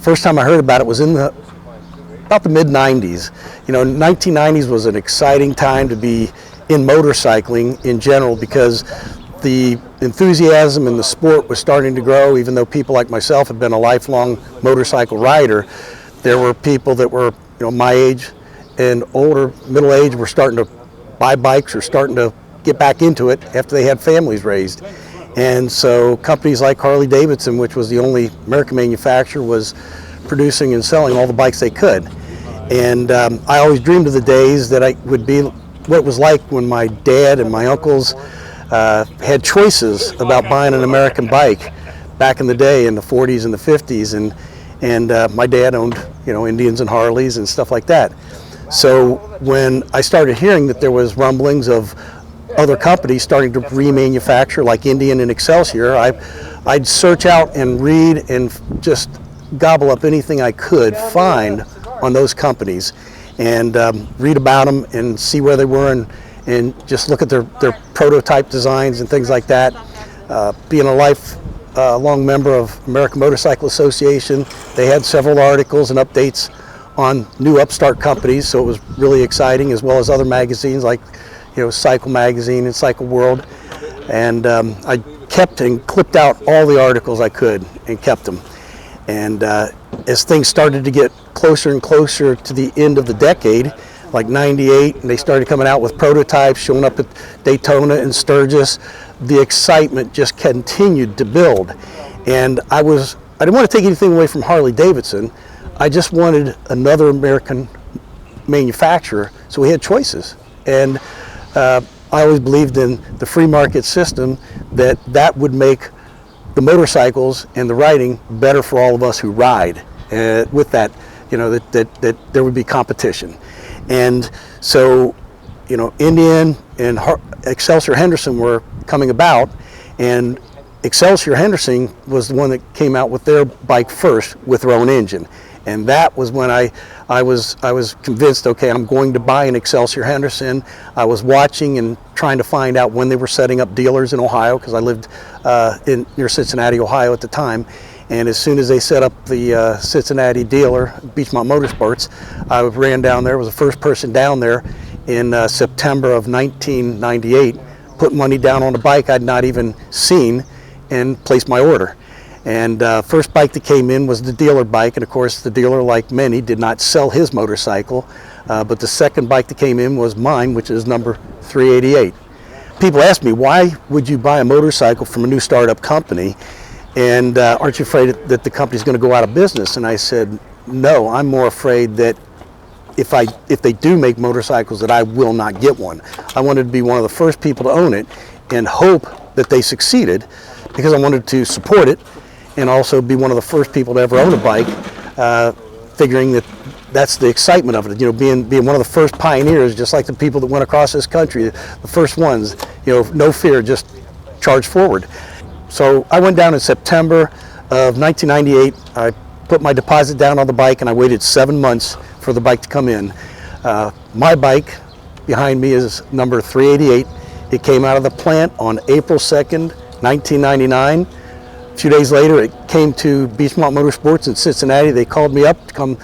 first time I heard about it was in about the mid-90s. 1990s was an exciting time to be in motorcycling in general, because the enthusiasm in the sport was starting to grow. Even though people like myself had been a lifelong motorcycle rider, there were people that were my age and older, middle age, were starting to buy bikes or starting to get back into it after they had families raised. And so companies like Harley-Davidson, which was the only American manufacturer, was producing and selling all the bikes they could. And I always dreamed of the days that I would be what it was like when my dad and my uncles had choices about buying an American bike back in the day, in the 40s and the 50s. And my dad owned Indians and Harleys and stuff like that. So when I started hearing that there was rumblings of other companies starting to remanufacture, like Indian and Excelsior, I'd search out and read and just gobble up anything I could find on those companies, and read about them and see where they were, and just look at their prototype designs and things like that. Being a lifelong member of American Motorcycle Association, they had several articles and updates on new upstart companies, so it was really exciting, as well as other magazines like Cycle Magazine and Cycle World. And I kept and clipped out all the articles I could and kept them. And as things started to get closer and closer to the end of the decade, like '98, and they started coming out with prototypes, showing up at Daytona and Sturgis, the excitement just continued to build. And I didn't want to take anything away from Harley-Davidson. I just wanted another American manufacturer, so we had choices. And I always believed in the free market system, that would make the motorcycles and the riding better for all of us who ride. With that, that there would be competition. And so, Indian and Excelsior Henderson were coming about, and Excelsior Henderson was the one that came out with their bike first with their own engine. And that was when I was convinced, okay, I'm going to buy an Excelsior Henderson. I was watching and trying to find out when they were setting up dealers in Ohio, because I lived near Cincinnati, Ohio at the time. And as soon as they set up the Cincinnati dealer, Beachmont Motorsports, I ran down there, was the first person down there in September of 1998, put money down on a bike I'd not even seen, and placed my order. And first bike that came in was the dealer bike, and of course the dealer, like many, did not sell his motorcycle, but the second bike that came in was mine, which is number 388. People ask me, why would you buy a motorcycle from a new startup company, and aren't you afraid that the company's going to go out of business? And I said, no, I'm more afraid that if they do make motorcycles, that I will not get one. I wanted to be one of the first people to own it and hope that they succeeded, because I wanted to support it and also be one of the first people to ever own a bike, figuring that that's the excitement of it, being one of the first pioneers, just like the people that went across this country, the first ones, no fear, just charge forward. So I went down in September of 1998. I put my deposit down on the bike, and I waited 7 months for the bike to come in. My bike behind me is number 388. It came out of the plant on April 2nd, 1999. A few days later, it came to Beachmont Motorsports in Cincinnati. They called me up to come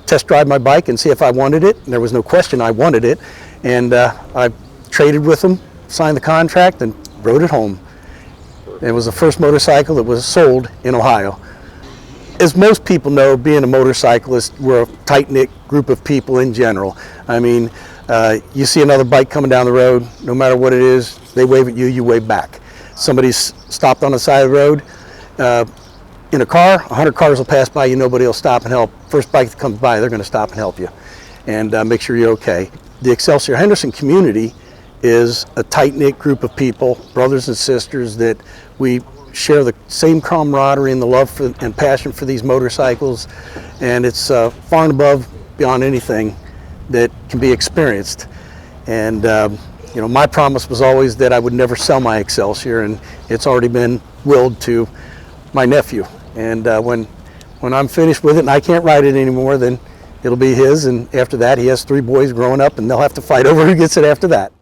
test drive my bike and see if I wanted it. And there was no question I wanted it. And I traded with them, signed the contract, and rode it home. It was the first motorcycle that was sold in Ohio. As most people know, being a motorcyclist, we're a tight-knit group of people in general. I mean, you see another bike coming down the road, no matter what it is, they wave at you, you wave back. Somebody's stopped on the side of the road, in a car, 100 cars will pass by you, nobody will stop and help. First bike that comes by, they're going to stop and help you and make sure you're okay. The Excelsior Henderson community is a tight-knit group of people, brothers and sisters, that we share the same camaraderie and the love for, and passion for these motorcycles, and it's far and above, beyond anything that can be experienced. And my promise was always that I would never sell my Excelsior, and it's already been willed to my nephew. And when I'm finished with it and I can't ride it anymore, then it'll be his, and after that he has 3 boys growing up, and they'll have to fight over who gets it after that.